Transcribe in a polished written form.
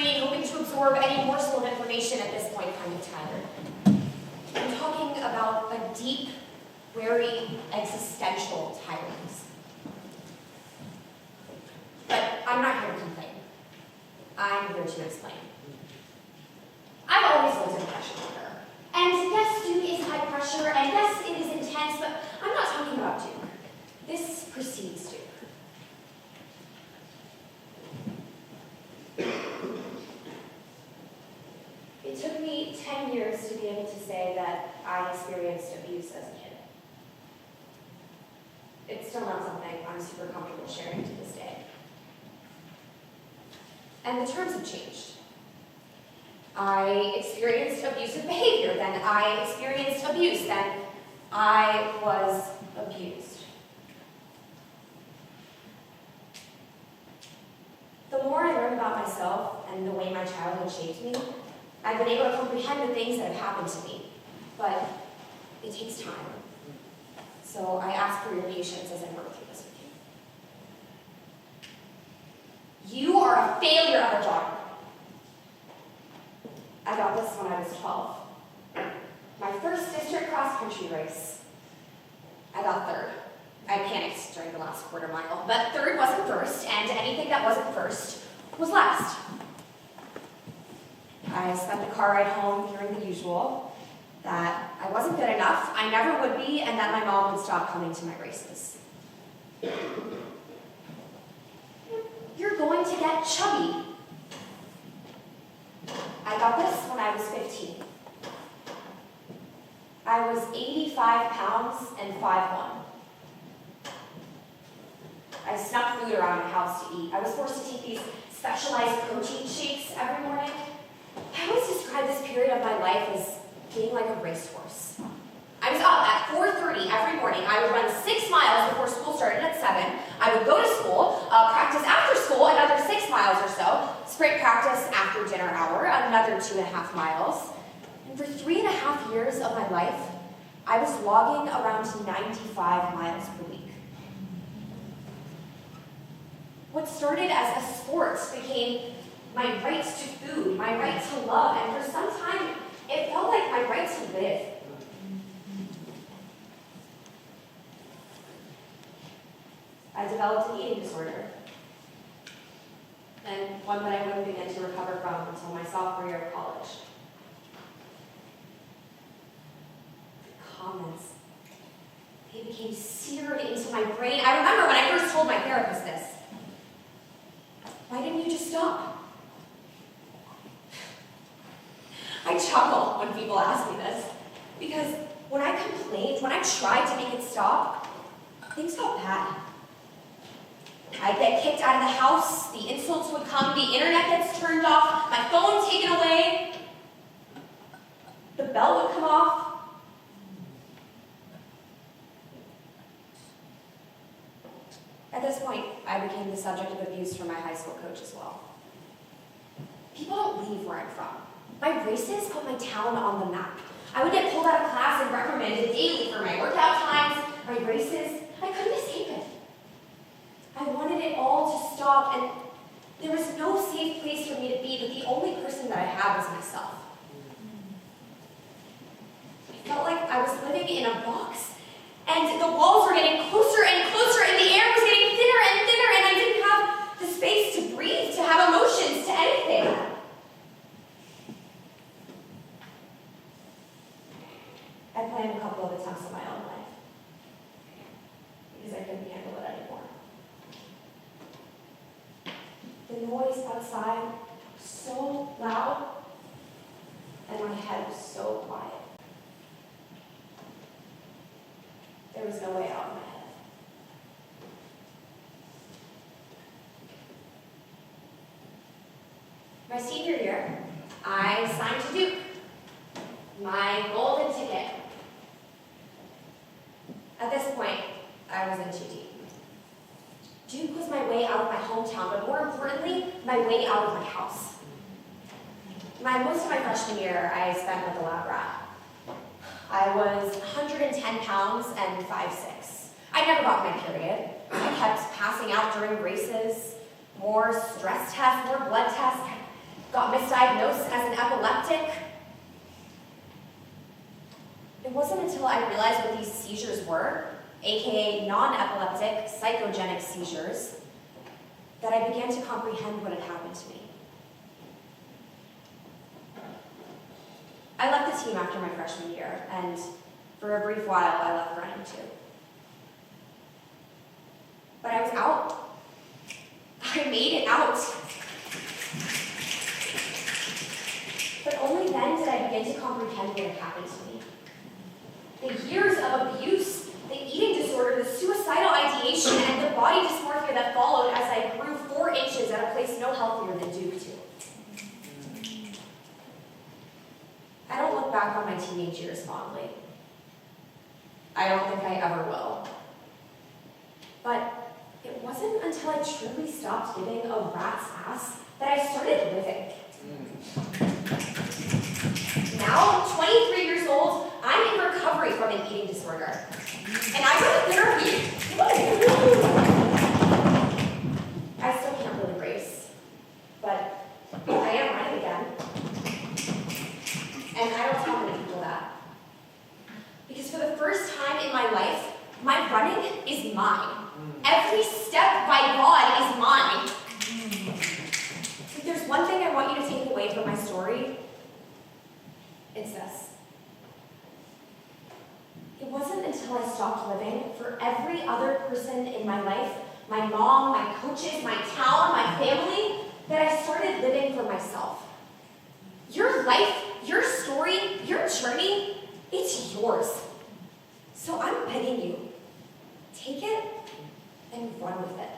screen, hoping to absorb any morsel of information at this point kind of tired. I'm talking about a deep, wary, existential tiredness. But I'm not here to complain. I'm here to explain. I've always lived in pressure cooker. And yes, Duke is high pressure, and yes, it is intense, but I'm not talking about Duke. This precedes Duke. It took me 10 years to be able to say that I experienced abuse as a kid. It's still not something I'm super comfortable sharing to this day. And the terms have changed. I experienced abusive behavior, then I experienced abuse, then I was abused. The more I learn about myself and the way my childhood shaped me, I've been able to comprehend the things that have happened to me, but it takes time. So I ask for your patience as I work through this with you. You are a failure of a daughter. I got this when I was 12. My first district cross-country race. I got third. I panicked during the last quarter mile, but third wasn't first, and anything that wasn't first was last. I spent the car ride home hearing the usual, that I wasn't good enough, I never would be, and that my mom would stop coming to my races. You're going to get chubby. I got this when I was 15. I was 85 pounds and 5'1". I snuck food around my house to eat. I was forced to take these specialized protein shakes every morning. I always describe this period of my life as being like a racehorse. I was up at 4:30 every morning. I would run 6 miles before school started at 7. I would go to school, practice after school, another 6 miles or so, sprint practice after dinner hour, another 2.5 miles. And for 3.5 years of my life, I was logging around 95 miles per week. What started as a sport became my right to food, my right to love, and for some time, it felt like my right to live. I developed an eating disorder, and one that I wouldn't begin to recover from until my sophomore year of college. The comments, they became seared into my brain. I remember when I first told my therapist this. Why didn't you just stop? I chuckle when people ask me this, because when I complained, when I tried to make it stop, things got bad. I'd get kicked out of the house, the insults would come, the internet gets turned off, my phone taken away, the bell would come off. At this point, I became the subject of abuse from my high school coach as well. People don't leave where I'm from. My races put my town on the map. I would get pulled out of class and reprimanded daily for my workout times, my races. I couldn't escape it. I wanted it all to stop, and there was no safe place for me to be, but the only person that I had was myself. I felt like I was living in a box, and the walls were getting closer and closer, and the air was getting thinner and thinner, and I didn't have the space to breathe, to have emotions, to anything. I planned a couple of attempts in my own life, because I couldn't handle it anymore. The noise outside was so loud, and my head was so quiet. There was no way out of my head. My senior year, I signed to Duke, my golden ticket. At this point, I was in too deep. Duke was my way out of my hometown, but more importantly, my way out of my house. Most of my freshman year, I spent with a lab rat. I was 110 pounds and 5'6". I never got my period. I kept passing out during races, more stress tests, more blood tests. got misdiagnosed as an epileptic. It wasn't until I realized what these seizures were, aka non-epileptic psychogenic seizures, that I began to comprehend what had happened to me. I left the team after my freshman year, and for a brief while, I left running too. But I was out. I made it out. But only then did I begin to comprehend what had happened to me. The years of abuse, the eating disorder, the suicidal ideation, and the body dysmorphia that followed as I grew 4 inches at a place no healthier than Duke 2. I don't look back on my teenage years fondly. I don't think I ever will. But it wasn't until I truly stopped giving a rat's ass that I started living. Now, 23 years old, I'm in recovery from an eating disorder. And I go to therapy. I still can't really race, but I am running again. And I don't tell many people that. Because for the first time in my life, my running is mine. Every step by God is mine. If there's one thing I want you to take away from my story, it's this. It wasn't until I stopped living for every other person in my life, my mom, my coaches, my town, my family, that I started living for myself. Your life, your story, your journey, it's yours. So I'm begging you, take it and run with it.